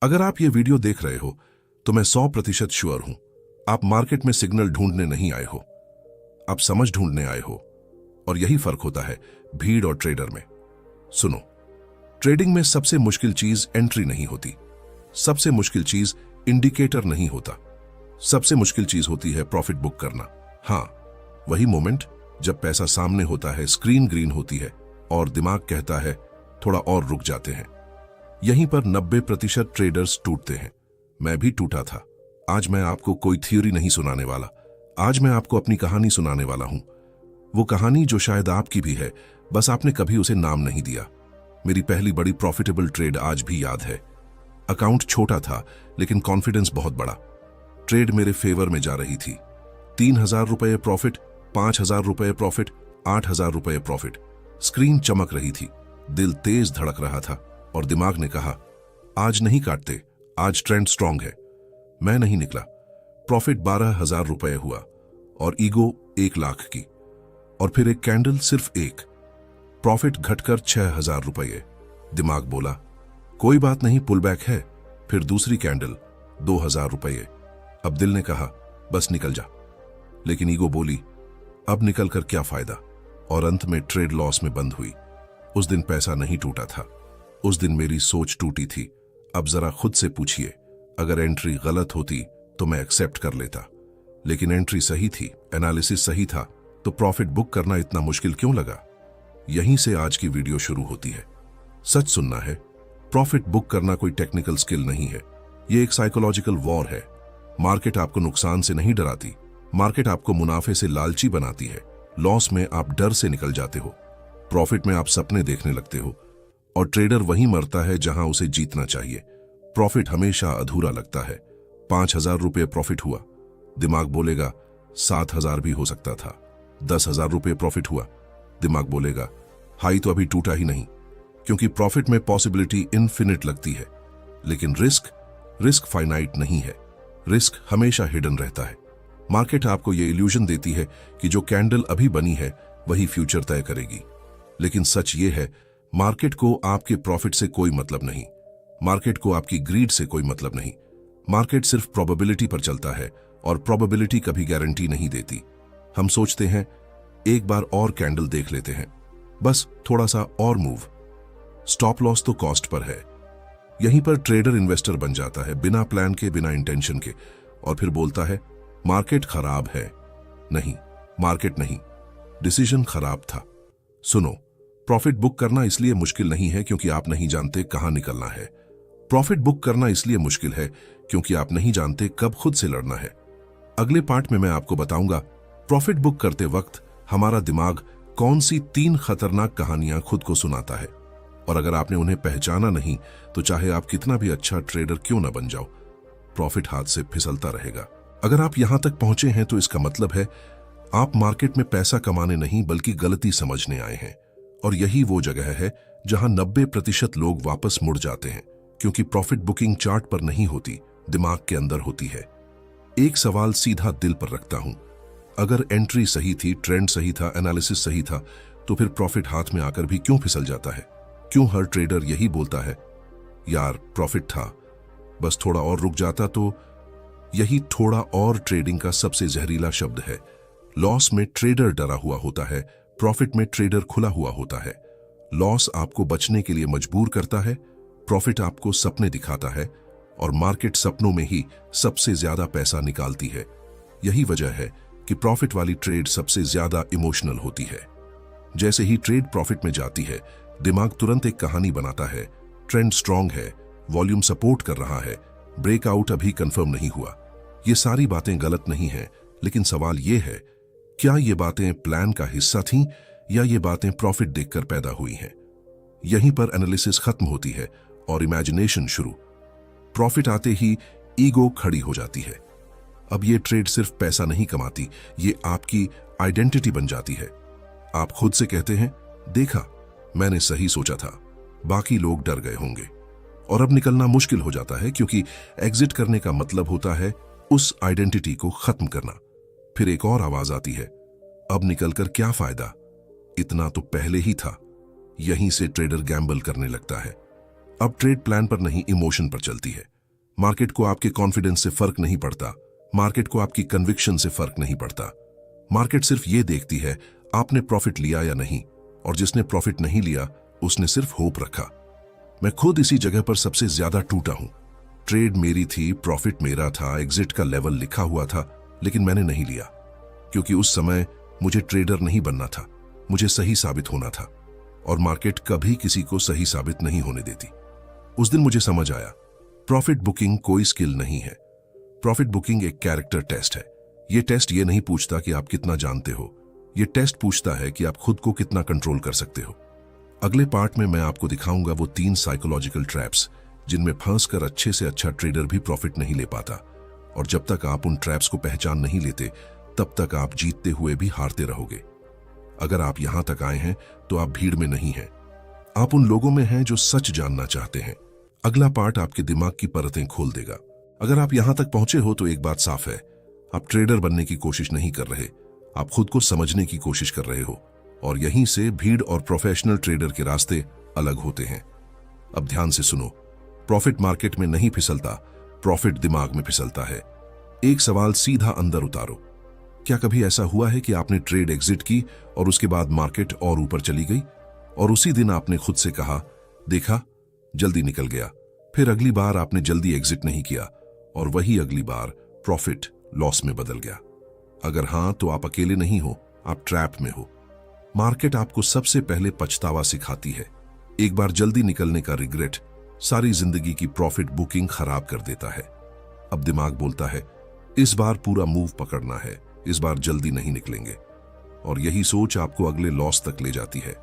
अगर आप ये वीडियो देख रहे हो तो मैं 100% श्योर हूं आप मार्केट में सिग्नल ढूंढने नहीं आए हो, आप समझ ढूंढने आए हो। और यही फर्क होता है भीड़ और ट्रेडर में। सुनो, ट्रेडिंग में सबसे मुश्किल चीज एंट्री नहीं होती, सबसे मुश्किल चीज इंडिकेटर नहीं होता, सबसे मुश्किल चीज होती है प्रॉफिट बुक करना। हाँ, वही मोमेंट जब पैसा सामने होता है, स्क्रीन ग्रीन होती है और दिमाग कहता है थोड़ा और रुक जाते हैं। यहीं पर 90% ट्रेडर्स टूटते हैं। मैं भी टूटा था। आज मैं आपको कोई थ्योरी नहीं सुनाने वाला, आज मैं आपको अपनी कहानी सुनाने वाला हूं। वो कहानी जो शायद आपकी भी है, बस आपने कभी उसे नाम नहीं दिया। मेरी पहली बड़ी प्रॉफिटेबल ट्रेड आज भी याद है। अकाउंट छोटा था लेकिन कॉन्फिडेंस बहुत बड़ा। ट्रेड मेरे फेवर में जा रही थी। 3000 रुपये प्रॉफिट, 5000 रुपये प्रॉफिट, 8000 रुपये प्रॉफिट। स्क्रीन चमक रही थी, दिल तेज धड़क रहा था और दिमाग ने कहा आज नहीं काटते, आज ट्रेंड स्ट्रांग है। मैं नहीं निकला। प्रॉफिट 12,000 रुपये हुआ और ईगो 1 लाख की। और फिर एक कैंडल, सिर्फ एक। प्रॉफिट घटकर 6,000 रुपये। दिमाग बोला कोई बात नहीं, पुल बैक है। फिर दूसरी कैंडल, 2,000 रुपये। अब दिल ने कहा बस निकल जा, लेकिन ईगो बोली अब निकल कर क्या फायदा। और अंत में ट्रेड लॉस में बंद हुई। उस दिन पैसा नहीं टूटा था, उस दिन मेरी सोच टूटी थी। अब जरा खुद से पूछिए, अगर एंट्री गलत होती तो मैं एक्सेप्ट कर लेता, लेकिन एंट्री सही थी, एनालिसिस सही था, तो प्रॉफिट बुक करना इतना मुश्किल क्यों लगा। यहीं से आज की वीडियो शुरू होती है। सच सुनना है, प्रॉफिट बुक करना कोई टेक्निकल स्किल नहीं है, ये एक साइकोलॉजिकल वॉर है। मार्केट आपको नुकसान से नहीं डराती, मार्केट आपको मुनाफे से लालची बनाती है। लॉस में आप डर से निकल जाते हो, प्रॉफिट में आप सपने देखने लगते हो। और ट्रेडर वहीं मरता है जहां उसे जीतना चाहिए। प्रॉफिट हमेशा अधूरा लगता है। 5,000 रुपये प्रॉफिट हुआ, दिमाग बोलेगा 7,000 भी हो सकता था। 10,000 रुपये प्रॉफिट हुआ, दिमाग बोलेगा हाई तो अभी टूटा ही नहीं। क्योंकि प्रॉफिट में पॉसिबिलिटी इनफिनिट लगती है, लेकिन रिस्क फाइनाइट नहीं है। रिस्क हमेशा हिडन रहता है। मार्केट आपको यह इल्यूजन देती है कि जो कैंडल अभी बनी है वही फ्यूचर तय करेगी, लेकिन सच ये है मार्केट को आपके प्रॉफिट से कोई मतलब नहीं, मार्केट को आपकी ग्रीड से कोई मतलब नहीं। मार्केट सिर्फ प्रोबेबिलिटी पर चलता है और प्रोबेबिलिटी कभी गारंटी नहीं देती। हम सोचते हैं एक बार और कैंडल देख लेते हैं, बस थोड़ा सा और मूव। स्टॉप लॉस तो कॉस्ट पर है। यहीं पर ट्रेडर इन्वेस्टर बन जाता है, बिना प्लान के, बिना इंटेंशन के, और फिर बोलता है मार्केट खराब है। नहीं, मार्केट नहीं, डिसीजन खराब था। सुनो, प्रॉफिट बुक करना इसलिए मुश्किल नहीं है क्योंकि आप नहीं जानते कहां निकलना है। प्रॉफिट बुक करना इसलिए मुश्किल है क्योंकि आप नहीं जानते कब खुद से लड़ना है। अगले पार्ट में मैं आपको बताऊंगा प्रॉफिट बुक करते वक्त हमारा दिमाग कौन सी 3 खतरनाक कहानियां खुद को सुनाता है। और अगर आपने उन्हें पहचाना नहीं तो चाहे आप कितना भी अच्छा ट्रेडर क्यों ना बन जाओ, प्रॉफिट हाथ से फिसलता रहेगा। अगर आप यहां तक पहुंचे हैं तो इसका मतलब है आप मार्केट में पैसा कमाने नहीं बल्कि गलती समझने आए हैं। और यही वो जगह है जहां 90% लोग वापस मुड़ जाते हैं, क्योंकि प्रॉफिट बुकिंग चार्ट पर नहीं होती, दिमाग के अंदर होती है। एक सवाल सीधा दिल पर रखता हूं, अगर एंट्री सही थी, ट्रेंड सही था, एनालिसिस सही था, तो फिर प्रॉफिट हाथ में आकर भी क्यों फिसल जाता है। क्यों हर ट्रेडर यही बोलता है यार प्रॉफिट था, बस थोड़ा और रुक जाता तो। यही थोड़ा और ट्रेडिंग का सबसे जहरीला शब्द है। लॉस में ट्रेडर डरा हुआ होता है, प्रॉफिट में ट्रेडर खुला हुआ होता है। लॉस आपको बचने के लिए मजबूर करता है, प्रॉफिट आपको सपने दिखाता है, और मार्केट सपनों में ही सबसे ज्यादा पैसा निकालती है। यही वजह है कि प्रॉफिट वाली ट्रेड सबसे ज्यादा इमोशनल होती है। जैसे ही ट्रेड प्रॉफिट में जाती है, दिमाग तुरंत एक कहानी बनाता है, ट्रेंड स्ट्रांग है, वॉल्यूम सपोर्ट कर रहा है, ब्रेकआउट अभी कंफर्म नहीं हुआ। ये सारी बातें गलत नहीं हैं, लेकिन सवाल ये है क्या ये बातें प्लान का हिस्सा थीं या ये बातें प्रॉफिट देखकर पैदा हुई हैं। यहीं पर एनालिसिस खत्म होती है और इमेजिनेशन शुरू। प्रॉफिट आते ही ईगो खड़ी हो जाती है। अब ये ट्रेड सिर्फ पैसा नहीं कमाती, ये आपकी आइडेंटिटी बन जाती है। आप खुद से कहते हैं देखा, मैंने सही सोचा था, बाकी लोग डर गए होंगे। और अब निकलना मुश्किल हो जाता है क्योंकि एग्जिट करने का मतलब होता है उस आइडेंटिटी को खत्म करना। फिर एक और आवाज आती है, अब निकलकर क्या फायदा, इतना तो पहले ही था। यहीं से ट्रेडर गैम्बल करने लगता है। अब ट्रेड प्लान पर नहीं, इमोशन पर चलती है। मार्केट को आपके कॉन्फिडेंस से फर्क नहीं पड़ता, मार्केट को आपकी कन्विक्शन से फर्क नहीं पड़ता। मार्केट सिर्फ ये देखती है आपने प्रॉफिट लिया या नहीं, और जिसने प्रॉफिट नहीं लिया उसने सिर्फ होप रखा। मैं खुद इसी जगह पर सबसे ज्यादा टूटा हूं। ट्रेड मेरी थी, प्रॉफिट मेरा था, एग्जिट का लेवल लिखा हुआ था, लेकिन मैंने नहीं लिया क्योंकि उस समय मुझे ट्रेडर नहीं बनना था, मुझे सही साबित होना था, और मार्केट कभी किसी को सही साबित नहीं होने देती। उस दिन मुझे समझ आया, प्रॉफिट बुकिंग कोई स्किल नहीं है। प्रॉफिट बुकिंग एक कैरेक्टर टेस्ट है। यह टेस्ट ये नहीं पूछता कि आप कितना जानते हो, यह टेस्ट पूछता है कि आप खुद को कितना कंट्रोल कर सकते हो। अगले पार्ट में मैं आपको दिखाऊंगा वो 3 साइकोलॉजिकल ट्रैप्स जिनमें फंसकर अच्छे से अच्छा ट्रेडर भी प्रॉफिट नहीं ले पाता, और जब तक आप उन ट्रैप्स को पहचान नहीं लेते तब तक आप जीतते हुए भी हारते रहोगे। अगर आप यहां तक आए हैं तो आप भीड़ में नहीं हैं, आप उन लोगों में हैं जो सच जानना चाहते हैं। अगला पार्ट आपके दिमाग की परतें खोल देगा। अगर आप यहां तक पहुंचे हो तो एक बात साफ है, आप ट्रेडर बनने की कोशिश नहीं कर रहे, आप खुद को समझने की कोशिश कर रहे हो, और यहीं से भीड़ और प्रोफेशनल ट्रेडर के रास्ते अलग होते हैं। अब ध्यान से सुनो, प्रॉफिट मार्केट में नहीं फिसलता, प्रॉफिट दिमाग में फिसलता है। एक सवाल सीधा अंदर उतारो, क्या कभी ऐसा हुआ है कि आपने ट्रेड एग्जिट की और उसके बाद मार्केट और ऊपर चली गई, और उसी दिन आपने खुद से कहा, देखा जल्दी निकल गया। फिर अगली बार आपने जल्दी एग्जिट नहीं किया और वही अगली बार प्रॉफिट लॉस में बदल गया? अगर हां तो आप अकेले नहीं हो, आप ट्रैप में हो। मार्केट आपको सबसे पहले पछतावा सिखाती है। एक बार जल्दी निकलने का रिग्रेट सारी जिंदगी की प्रॉफिट बुकिंग खराब कर देता है। अब दिमाग बोलता है, इस बार पूरा मूव पकड़ना है, इस बार जल्दी नहीं निकलेंगे, और यही सोच आपको अगले लॉस तक ले जाती है।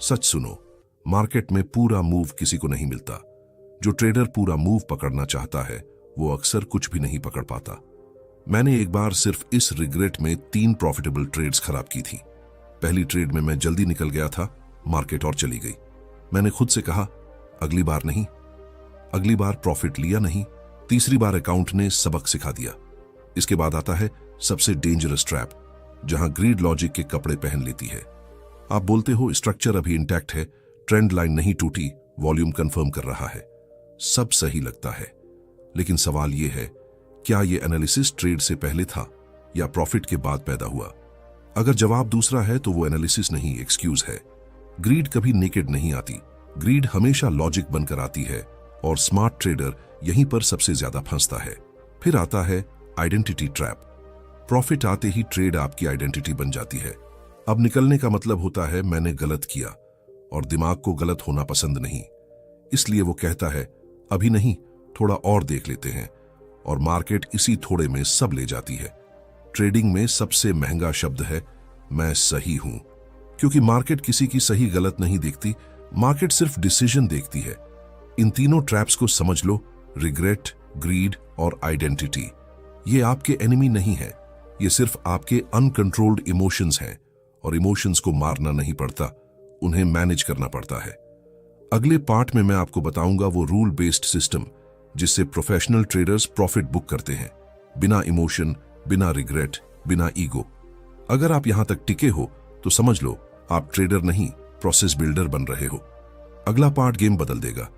सच सुनो, मार्केट में पूरा मूव किसी को नहीं मिलता। जो ट्रेडर पूरा मूव पकड़ना चाहता है वो अक्सर कुछ भी नहीं पकड़ पाता। मैंने एक बार सिर्फ इस रिग्रेट में 3 प्रॉफिटेबल ट्रेड्स खराब की थी। पहली ट्रेड में मैं जल्दी निकल गया था, मार्केट और चली गई। मैंने खुद से कहा, अगली बार नहीं। अगली बार प्रॉफिट लिया नहीं। तीसरी बार अकाउंट ने सबक सिखा दिया। इसके बाद आता है सबसे डेंजरस ट्रैप, जहां ग्रीड लॉजिक के कपड़े पहन लेती है। आप बोलते हो स्ट्रक्चर अभी इंटैक्ट है, ट्रेंड लाइन नहीं टूटी, वॉल्यूम कंफर्म कर रहा है, सब सही लगता है, लेकिन सवाल यह है, क्या यह एनालिसिस ट्रेड से पहले था या प्रॉफिट के बाद पैदा हुआ? अगर जवाब दूसरा है तो वो एनालिसिस नहीं, एक्सक्यूज है। ग्रीड कभी नेकेड नहीं आती, ग्रीड हमेशा लॉजिक बनकर आती है, और स्मार्ट ट्रेडर यहीं पर सबसे ज्यादा फंसता है। फिर आता है आइडेंटिटी ट्रैप। प्रॉफिट आते ही ट्रेड आपकी आइडेंटिटी बन जाती है। अब निकलने का मतलब होता है मैंने गलत किया, और दिमाग को गलत होना पसंद नहीं, इसलिए वो कहता है अभी नहीं, थोड़ा और देख लेते हैं, और मार्केट इसी थोड़े में सब ले जाती है। ट्रेडिंग में सबसे महंगा शब्द है मैं सही हूं, क्योंकि मार्केट किसी की सही गलत नहीं देखती, मार्केट सिर्फ डिसीजन देखती है। इन तीनों ट्रैप्स को समझ लो, रिग्रेट, ग्रीड और आइडेंटिटी। ये आपके एनिमी नहीं है, ये सिर्फ आपके अनकंट्रोल्ड इमोशंस हैं, और इमोशंस को मारना नहीं पड़ता, उन्हें मैनेज करना पड़ता है। अगले पार्ट में मैं आपको बताऊंगा वो रूल बेस्ड सिस्टम जिससे प्रोफेशनल ट्रेडर्स प्रॉफिट बुक करते हैं, बिना इमोशन, बिना रिग्रेट, बिना ईगो। अगर आप यहां तक टिके हो तो समझ लो आप ट्रेडर नहीं, प्रोसेस बिल्डर बन रहे हो। अगला पार्ट गेम बदल देगा।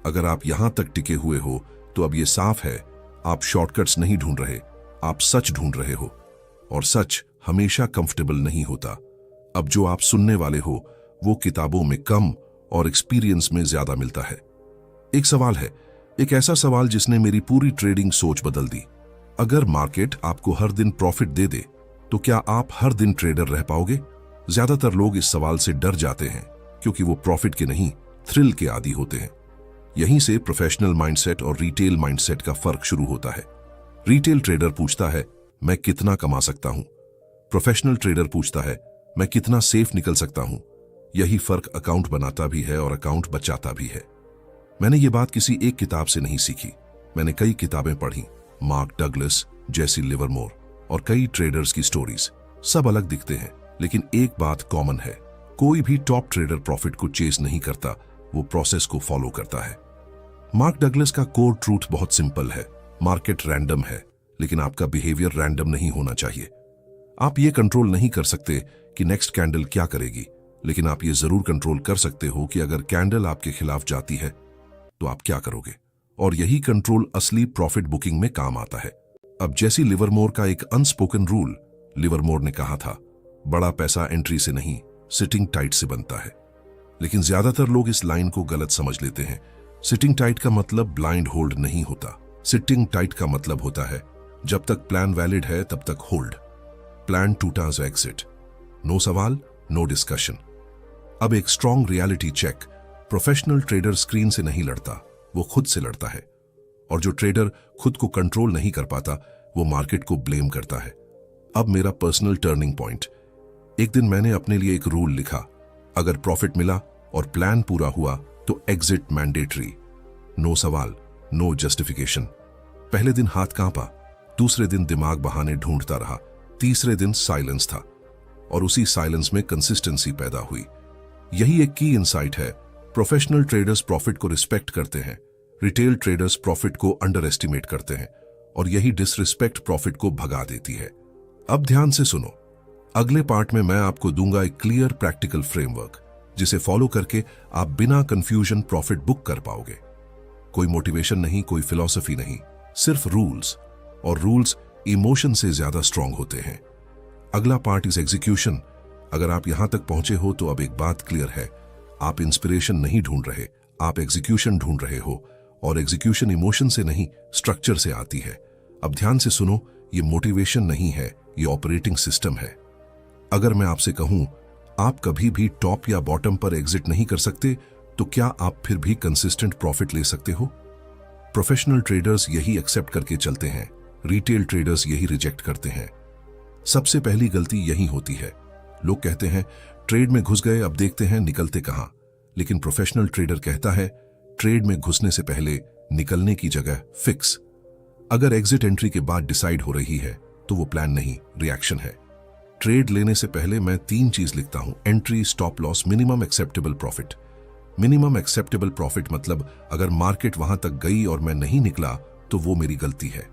अगर आप यहां तक टिके हुए हो तो अब यह साफ है, आप शॉर्टकट्स नहीं ढूंढ रहे, आप सच ढूंढ रहे हो, और सच हमेशा कंफर्टेबल नहीं होता। अब जो आप सुनने वाले हो वो किताबों में कम और एक्सपीरियंस में ज्यादा मिलता है। एक सवाल है, एक ऐसा सवाल जिसने मेरी पूरी ट्रेडिंग सोच बदल दी। अगर मार्केट आपको हर दिन प्रॉफिट दे दे तो क्या आप हर दिन ट्रेडर रह पाओगे? ज्यादातर लोग इस सवाल से डर जाते हैं क्योंकि वो प्रॉफिट के नहीं, थ्रिल के आदी होते हैं। यहीं से प्रोफेशनल माइंडसेट और रिटेल माइंडसेट का फर्क शुरू होता है। रिटेल ट्रेडर पूछता है मैं कितना कमा सकता हूं, प्रोफेशनल ट्रेडर पूछता है मैं कितना सेफ निकल सकता हूं। यही फर्क अकाउंट बनाता भी है और अकाउंट बचाता भी है। मैंने ये बात किसी एक किताब से नहीं सीखी, मैंने कई किताबें पढ़ी, मार्क डगलस, जेसी लिवरमोर और कई ट्रेडर्स की स्टोरीज। सब अलग दिखते हैं, लेकिन एक बात कॉमन है, कोई भी टॉप ट्रेडर प्रॉफिट को चेस नहीं करता, वो प्रोसेस को फॉलो करता है। मार्क डगलस का कोर ट्रूथ बहुत सिंपल है, मार्केट रैंडम है, लेकिन आपका बिहेवियर रैंडम नहीं होना चाहिए। आप ये कंट्रोल नहीं कर सकते कि नेक्स्ट कैंडल क्या करेगी, लेकिन आप ये जरूर कंट्रोल कर सकते हो कि अगर कैंडल आपके खिलाफ जाती है तो आप क्या करोगे? और यही कंट्रोल असली प्रॉफिट बुकिंग में काम आता है। अब जैसी लिवरमोर का एक अनस्पोकन रूल, लिवरमोर ने कहा था, बड़ा पैसा एंट्री से नहीं, सिटिंग टाइट से बनता है। लेकिन ज्यादातर लोग इस लाइन को गलत समझ लेते हैं। सिटिंग टाइट का मतलब ब्लाइंड होल्ड नहीं होता। सिटिंग टाइट का मतलब होता है जब तक प्लान वैलिड है तब तक होल्ड। प्लान टूटा तो एग्जिट। नो सवाल, नो डिस्कशन। अब एक strong reality check. Professional trader screen से नहीं लड़ता, वो खुद से लड़ता है। और जो ट्रेडर खुद को कंट्रोल नहीं कर पाता, वो मार्केट को ब्लेम करता है। अब मेरा पर्सनल टर्निंग पॉइंट। एक दिन मैंने अपने लिए एक रूल लिखा, अगर प्रॉफिट मिला और प्लान पूरा हुआ तो एग्जिट मैंडेटरी। नो सवाल, नो जस्टिफिकेशन। पहले दिन हाथ कांपा, दूसरे दिन दिमाग बहाने ढूंढता रहा, तीसरे दिन साइलेंस था। और उसी साइलेंस में कंसिस्टेंसी पैदा हुई। यही एक की इनसाइट है। प्रोफेशनल ट्रेडर्स प्रॉफिट को रिस्पेक्ट करते हैं, रिटेल ट्रेडर्स प्रॉफिट को अंडर एस्टिमेट करते हैं, और यही डिसरिस्पेक्ट प्रॉफिट को भगा देती है। अब ध्यान से सुनो, अगले पार्ट में मैं आपको दूंगा एक क्लियर प्रैक्टिकल फ्रेमवर्क, जिसे फॉलो करके आप बिना कंफ्यूजन प्रॉफिट बुक कर पाओगे। कोई मोटिवेशन नहीं, कोई फिलॉसफी नहीं, सिर्फ रूल्स। और रूल्स इमोशन से ज्यादा स्ट्रांग होते हैं। अगला पार्ट इज एग्जीक्यूशन। अगर आप यहां तक पहुंचे हो तो अब एक बात क्लियर है, आप इंस्पिरेशन नहीं ढूंढ रहे, आप एग्जीक्यूशन ढूंढ रहे हो। और एग्जीक्यूशन इमोशन से नहीं, स्ट्रक्चर से आती है। अब ध्यान से सुनो, ये मोटिवेशन नहीं है, ये ऑपरेटिंग सिस्टम है। अगर मैं आपसे कहूं आप कभी भी टॉप या बॉटम पर एग्जिट नहीं कर सकते, तो क्या आप फिर भी कंसिस्टेंट प्रॉफिट ले सकते हो? प्रोफेशनल ट्रेडर्स यही एक्सेप्ट करके चलते हैं, रिटेल ट्रेडर्स यही रिजेक्ट करते हैं। सबसे पहली गलती यही होती है। लोग कहते हैं ट्रेड में घुस गए, अब देखते हैं निकलते कहां। लेकिन प्रोफेशनल ट्रेडर कहता है ट्रेड में घुसने से पहले निकलने की जगह फिक्स। अगर एग्जिट एंट्री के बाद डिसाइड हो रही है तो वो प्लान नहीं, रिएक्शन है। ट्रेड लेने से पहले मैं 3 चीज लिखता हूं, entry, stop loss, minimum acceptable profit. Minimum acceptable profit मतलब अगर मार्केट वहां तक गई और मैं नहीं निकला तो वो मेरी गलती है।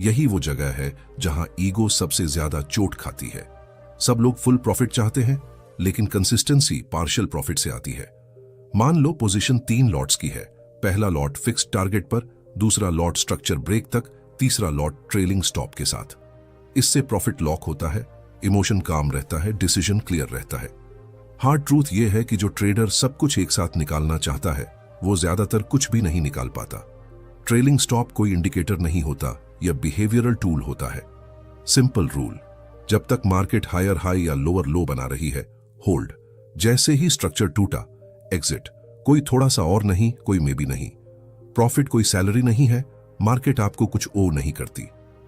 यही वो जगह है जहां ईगो सबसे ज्यादा चोट खाती है। सब लोग फुल प्रॉफिट चाहते हैं, लेकिन कंसिस्टेंसी पार्शियल प्रॉफिट से आती है। मान लो पोजीशन 3 लॉट्स की है। पहला लॉट फिक्स्ड टारगेट पर, दूसरा लॉट स्ट्रक्चर ब्रेक तक, तीसरा लॉट ट्रेलिंग स्टॉप के साथ। इससे प्रॉफिट लॉक होता है, इमोशन काम रहता है, डिसीजन क्लियर रहता है। हार्ड ट्रूथ यह है कि जो ट्रेडर सब कुछ एक साथ निकालना चाहता है वो ज्यादातर कुछ भी नहीं निकाल पाता। ट्रेलिंग स्टॉप कोई इंडिकेटर नहीं होता, यह बिहेवियरल टूल होता है। सिंपल रूल, जब तक मार्केट हायर हाई या लोअर लो बना रही है, होल्ड। जैसे ही स्ट्रक्चर टूटा, एग्जिट। कोई थोड़ा सा और नहीं, कोई मे भी नहीं। प्रॉफिट कोई सैलरी नहीं है, मार्केट आपको कुछ ओ नहीं करती।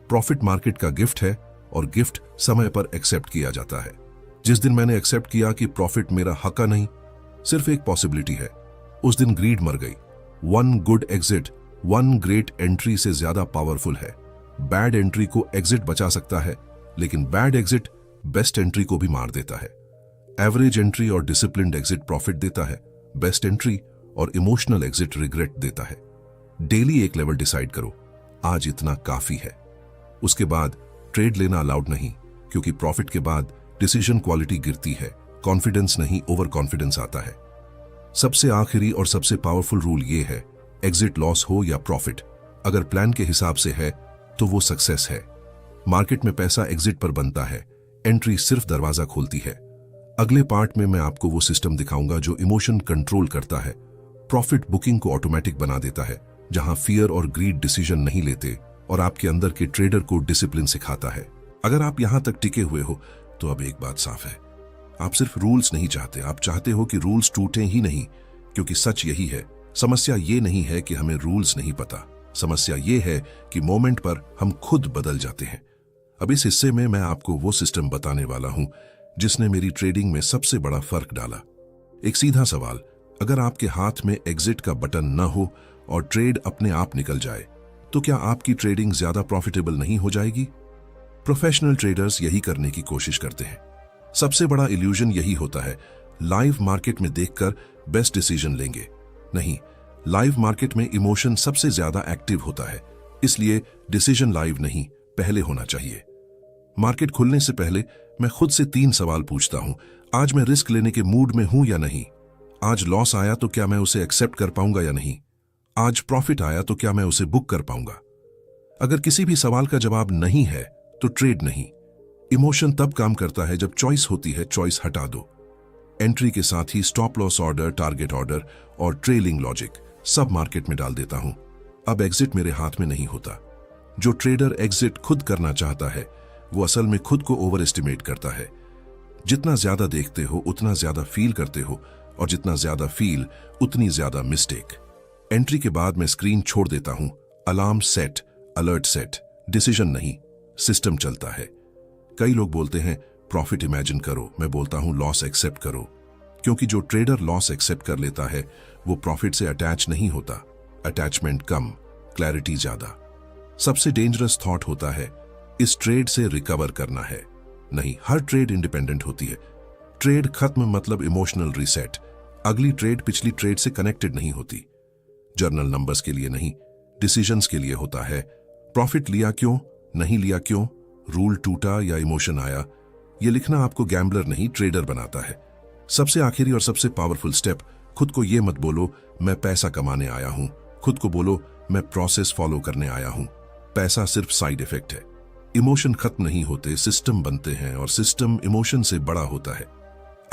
प्रॉफिट मार्केट का गिफ्ट है, और गिफ्ट समय पर एक्सेप्ट किया जाता है। जिस दिन मैंने एक्सेप्ट किया कि प्रॉफिट मेरा हक नहीं, सिर्फ एक पॉसिबिलिटी है, उस दिन ग्रीड मर गई। 1 गुड एग्जिट 1 ग्रेट एंट्री से ज्यादा पावरफुल है। बैड एंट्री को एग्जिट बचा सकता है, लेकिन बैड एग्जिट बेस्ट एंट्री को भी मार देता है। एवरेज एंट्री और डिसिप्लिन्ड एग्जिट प्रॉफिट देता है, बेस्ट एंट्री और इमोशनल एग्जिट रिग्रेट देता है। डेली एक लेवल डिसाइड करो, आज इतना काफी है। उसके बाद ट्रेड लेना अलाउड नहीं, क्योंकि प्रॉफिट के बाद डिसीजन क्वालिटी गिरती है, कॉन्फिडेंस नहीं, ओवर कॉन्फिडेंस आता है। सबसे आखिरी और सबसे पावरफुल रूल ये है, एग्जिट लॉस हो या प्रॉफिट, अगर प्लान के हिसाब से है तो वो सक्सेस है। मार्केट में पैसा एग्जिट पर बनता है, एंट्री सिर्फ दरवाजा खोलती है। अगले पार्ट में मैं आपको वो सिस्टम दिखाऊंगा जो इमोशन कंट्रोल करता है, प्रॉफिट बुकिंग को ऑटोमेटिक बना देता है, जहां फियर और ग्रीड डिसीजन नहीं लेते, और आपके अंदर के ट्रेडर को डिसिप्लिन सिखाता है। अगर आप यहां तक टिके हुए हो तो अब एक बात साफ है, आप सिर्फ रूल्स नहीं चाहते, आप चाहते हो कि रूल्स टूटे ही नहीं। क्योंकि सच यही है, समस्या ये नहीं है कि हमें रूल्स नहीं पता, समस्या ये है कि मोमेंट पर हम खुद बदल जाते हैं। अब इस हिस्से में मैं आपको वो सिस्टम बताने वाला हूं जिसने मेरी ट्रेडिंग में सबसे बड़ा फर्क डाला। एक सीधा सवाल, अगर आपके हाथ में एग्जिट का बटन न हो और ट्रेड अपने आप निकल जाए, तो क्या आपकी ट्रेडिंग ज्यादा प्रॉफिटेबल नहीं हो जाएगी? प्रोफेशनल ट्रेडर्स यही करने की कोशिश करते हैं। सबसे बड़ा इल्यूजन यही होता है, लाइव मार्केट में देखकर बेस्ट डिसीजन लेंगे। नहीं, लाइव मार्केट में इमोशन सबसे ज्यादा एक्टिव होता है, इसलिए डिसीजन लाइव नहीं, पहले होना चाहिए। मार्केट खुलने से पहले मैं खुद से 3 सवाल पूछता हूं, आज मैं रिस्क लेने के मूड में हूं या नहीं? आज लॉस आया तो क्या मैं उसे एक्सेप्ट कर पाऊंगा या नहीं? आज प्रॉफिट आया तो क्या मैं उसे बुक कर पाऊंगा? अगर किसी भी सवाल का जवाब नहीं है तो ट्रेड नहीं। इमोशन तब काम करता है जब चॉइस होती है, चॉइस हटा दो। एंट्री के साथ ही stop loss order, target order और ट्रेलिंग लॉजिक सब मार्केट में डाल देता हूं। अब एग्जिट मेरे हाथ में नहीं होता। जो ट्रेडर एग्जिट खुद करना चाहता है वो असल में खुद को ओवर एस्टिमेट करता है। जितना ज्यादा देखते हो उतना ज्यादा फील करते हो, और जितना ज्यादा फील उतनी ज्यादा मिस्टेक। एंट्री के बाद मैं स्क्रीन छोड़ देता हूं। Alarm set, alert set, decision नहीं, सिस्टम चलता है। कई लोग बोलते हैं प्रॉफिट इमेजिन करो, मैं बोलता हूं लॉस एक्सेप्ट करो। क्योंकि जो ट्रेडर लॉस एक्सेप्ट कर लेता है वो प्रॉफिट से अटैच नहीं होता। अटैचमेंट कम, क्लैरिटी ज्यादा। सबसे डेंजरस थॉट होता है इस ट्रेड से रिकवर करना है। नहीं, हर ट्रेड इंडिपेंडेंट होती है। ट्रेड खत्म मतलब इमोशनल रीसेट। अगली ट्रेड पिछली ट्रेड से कनेक्टेड नहीं होती। जर्नल नंबर्स के लिए नहीं, डिसीजंस के लिए होता है। प्रॉफिट लिया क्यों, नहीं लिया क्यों, रूल टूटा या इमोशन आया, यह लिखना आपको गैम्बलर नहीं ट्रेडर बनाता है। सबसे आखिरी और सबसे पावरफुल स्टेप, खुद को यह मत बोलो मैं पैसा कमाने आया हूं। खुद को बोलो मैं प्रोसेस फॉलो करने आया हूं। पैसा सिर्फ साइड इफेक्ट है। इमोशन खत्म नहीं होते, सिस्टम बनते हैं, और सिस्टम इमोशन से बड़ा होता है।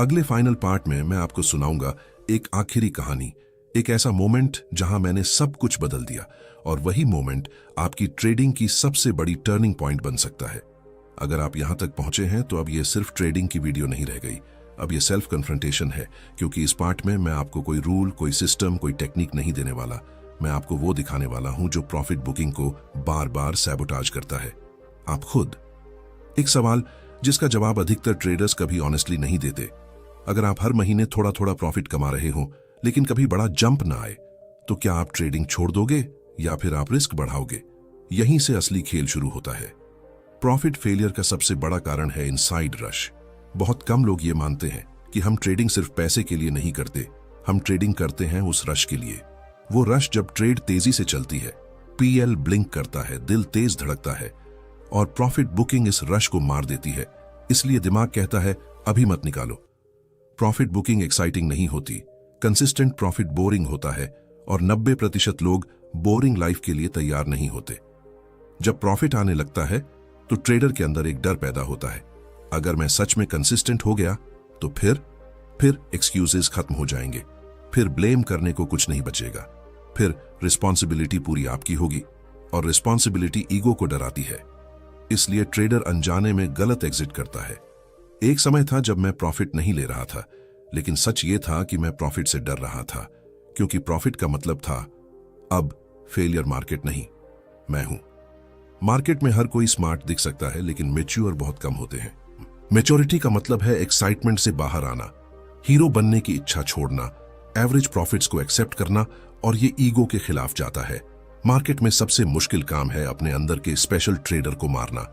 अगले फाइनल पार्ट में मैं आपको सुनाऊंगा एक आखिरी कहानी, एक ऐसा मोमेंट जहां मैंने सब कुछ बदल दिया, और वही मोमेंट आपकी ट्रेडिंग की सबसे बड़ी टर्निंग पॉइंट बन सकता है। अगर आप यहां तक पहुंचे हैं तो अब यह सिर्फ ट्रेडिंग की वीडियो नहीं रह गई, अब यह सेल्फ कन्फ्रंटेशन है। क्योंकि इस पार्ट में मैं आपको कोई रूल, कोई सिस्टम, कोई टेक्निक नहीं देने वाला। मैं आपको वो दिखाने वाला हूं जो प्रॉफिट बुकिंग को बार बार सैबोटाज करता है। आप खुद। एक सवाल जिसका जवाब अधिकतर ट्रेडर्स कभी ऑनेस्टली नहीं देते। अगर आप हर महीने थोड़ा थोड़ा प्रॉफिट कमा रहे हो लेकिन कभी बड़ा जंप ना आए, तो क्या आप ट्रेडिंग छोड़ दोगे या फिर आप रिस्क बढ़ाओगे? यहीं से असली खेल शुरू होता है। प्रॉफिट फेलियर का सबसे बड़ा कारण है इनसाइड रश। बहुत कम लोग ये मानते हैं कि हम ट्रेडिंग सिर्फ पैसे के लिए नहीं करते, हम ट्रेडिंग करते हैं उस रश के लिए। वो रश जब ट्रेड तेजी से चलती है, पीएल ब्लिंक करता है, दिल तेज धड़कता है, और प्रॉफिट बुकिंग इस रश को मार देती है। इसलिए दिमाग कहता है अभी मत निकालो। प्रॉफिट बुकिंग एक्साइटिंग नहीं होती, कंसिस्टेंट प्रॉफिट बोरिंग होता है, और 90% लोग बोरिंग लाइफ के लिए तैयार नहीं होते। जब प्रॉफिट आने लगता है तो ट्रेडर के अंदर एक डर पैदा होता है, अगर मैं सच में कंसिस्टेंट हो गया तो फिर एक्सक्यूजेस खत्म हो जाएंगे, फिर ब्लेम करने को कुछ नहीं बचेगा, फिर रिस्पॉन्सिबिलिटी पूरी आपकी होगी, और रिस्पॉन्सिबिलिटी ईगो को डराती है। इसलिए ट्रेडर अनजाने में गलत एग्जिट करता है। एक समय था जब मैं प्रॉफिट नहीं ले रहा था, लेकिन सच ये था कि मैं प्रॉफिट से डर रहा था, क्योंकि प्रॉफिट का मतलब था अब फेलियर मार्केट नहीं, मैं हूं। मार्केट में हर कोई स्मार्ट दिख सकता है लेकिन मैच्योर बहुत कम होते हैं। मैच्योरिटी का मतलब है एक्साइटमेंट से बाहर आना, हीरो बनने की इच्छा छोड़ना, एवरेज प्रॉफिट्स को एक्सेप्ट करना, और ये ईगो के खिलाफ जाता है। मार्केट में सबसे मुश्किल काम है अपने अंदर के स्पेशल ट्रेडर को मारना।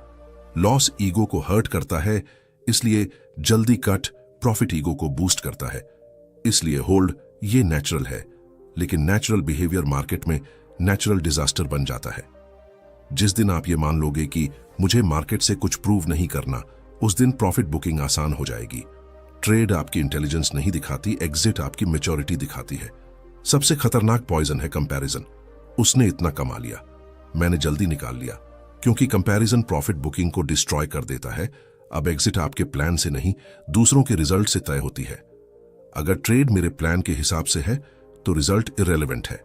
लॉस ईगो को हर्ट करता है, इसलिए जल्दी कट प्रॉफिट ईगो को बूस्ट करता है। इसलिए होल्ड ये नेचुरल है, लेकिन नेचुरल बिहेवियर मार्केट में नेचुरल डिजास्टर बन जाता है। जिस दिन आप ये मान लोगे कि मुझे मार्केट से कुछ प्रूव नहीं करना, उस दिन प्रॉफिट बुकिंग आसान हो जाएगी। ट्रेड आपकी इंटेलिजेंस नहीं दिखाती, एग्जिट आपकी मैच्योरिटी दिखाती है। सबसे खतरनाक पॉइजन है कंपैरिजन। उसने इतना कमा लिया, मैंने जल्दी निकाल लिया, क्योंकि कंपैरिजन प्रॉफिट बुकिंग को डिस्ट्रॉय कर देता है। अब एग्जिट आपके प्लान से नहीं, दूसरों के रिजल्ट से तय होती है। अगर ट्रेड मेरे प्लान के हिसाब से है तो रिजल्ट इररेलेवेंट है।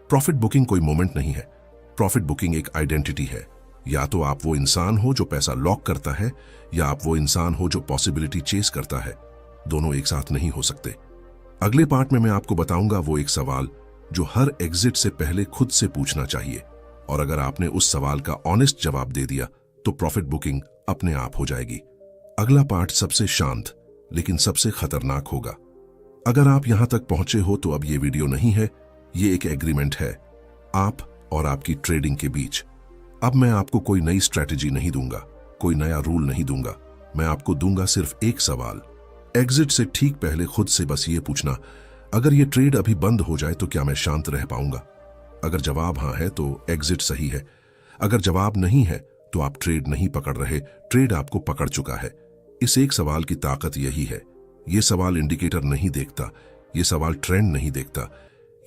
प्रॉफिट बुकिंग कोई मोमेंट नहीं है, प्रॉफिट बुकिंग एक आइडेंटिटी है। या तो आप वो इंसान हो जो पैसा लॉक करता है, या आप वो इंसान हो जो पॉसिबिलिटी चेस करता है। दोनों एक साथ नहीं हो सकते। अगले पार्ट में मैं आपको बताऊंगा वो एक सवाल जो हर एग्जिट से पहले खुद से पूछना चाहिए, और अगर आपने उस सवाल का ऑनेस्ट जवाब दे दिया तो प्रॉफिट बुकिंग अपने आप हो जाएगी। अगला पार्ट सबसे शांत लेकिन सबसे खतरनाक होगा। अगर आप यहां तक पहुंचे हो तो अब ये वीडियो नहीं है, ये एक एग्रीमेंट है आप और आपकी ट्रेडिंग के बीच। अब मैं आपको कोई नई स्ट्रैटेजी नहीं दूंगा, कोई नया रूल नहीं दूंगा। मैं आपको दूंगा सिर्फ एक सवाल। एग्जिट से ठीक पहले खुद से बस ये पूछना, अगर ये ट्रेड अभी बंद हो जाए तो क्या मैं शांत रह पाऊंगा? अगर जवाब हाँ है तो एग्जिट सही है, अगर जवाब नहीं है तो आप ट्रेड नहीं पकड़ रहे, ट्रेड आपको पकड़ चुका है। इस एक सवाल की ताकत यही है। ये सवाल इंडिकेटर नहीं देखता, ये सवाल ट्रेंड नहीं देखता,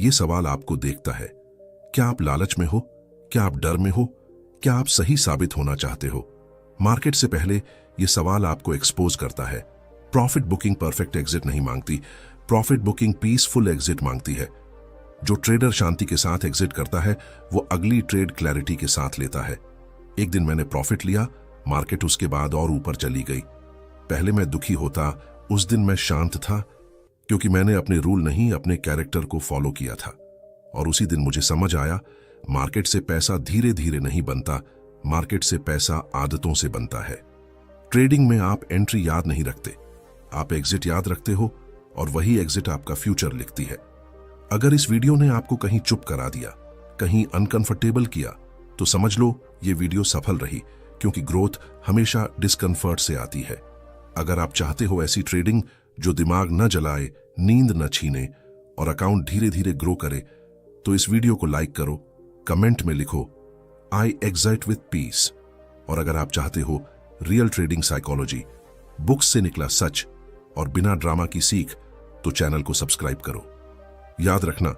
ये सवाल आपको देखता है। क्या आप लालच में हो? क्या आप डर में हो? क्या आप सही साबित होना चाहते हो? मार्केट से पहले यह सवाल आपको एक्सपोज करता है। प्रॉफिट बुकिंग परफेक्ट एग्जिट नहीं मांगती, प्रॉफिट बुकिंग पीसफुल एग्जिट मांगती है। जो ट्रेडर शांति के साथ एग्जिट करता है वो अगली ट्रेड क्लैरिटी के साथ लेता है। एक दिन मैंने प्रॉफिट लिया, मार्केट उसके बाद और ऊपर चली गई। पहले मैं दुखी होता, उस दिन मैं शांत था, क्योंकि मैंने अपने रूल नहीं अपने कैरेक्टर को फॉलो किया था। और उसी दिन मुझे समझ आया, मार्केट से पैसा धीरे धीरे नहीं बनता, मार्केट से पैसा आदतों से बनता है। ट्रेडिंग में आप एंट्री याद नहीं रखते, आप एग्जिट याद रखते हो, और वही एग्जिट आपका फ्यूचर लिखती है। अगर इस वीडियो ने आपको कहीं चुप करा दिया, कहीं अनकंफर्टेबल किया, तो समझ लो ये वीडियो सफल रही, क्योंकि ग्रोथ हमेशा डिस्कंफर्ट से आती है। अगर आप चाहते हो ऐसी ट्रेडिंग जो दिमाग न जलाए, नींद न छीने और अकाउंट धीरे धीरे ग्रो करे, तो इस वीडियो को लाइक करो, कमेंट में लिखो आई एग्जाइट विथ पीस। और अगर आप चाहते हो रियल ट्रेडिंग साइकोलॉजी, बुक्स से निकला सच और बिना ड्रामा की सीख, तो चैनल को सब्सक्राइब करो। याद रखना,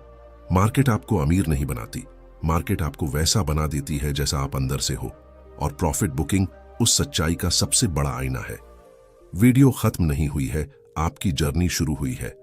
मार्केट आपको अमीर नहीं बनाती, मार्केट आपको वैसा बना देती है जैसा आप अंदर से हो। और प्रॉफिट बुकिंग उस सच्चाई का सबसे बड़ा आईना है। वीडियो खत्म नहीं हुई है, आपकी जर्नी शुरू हुई है।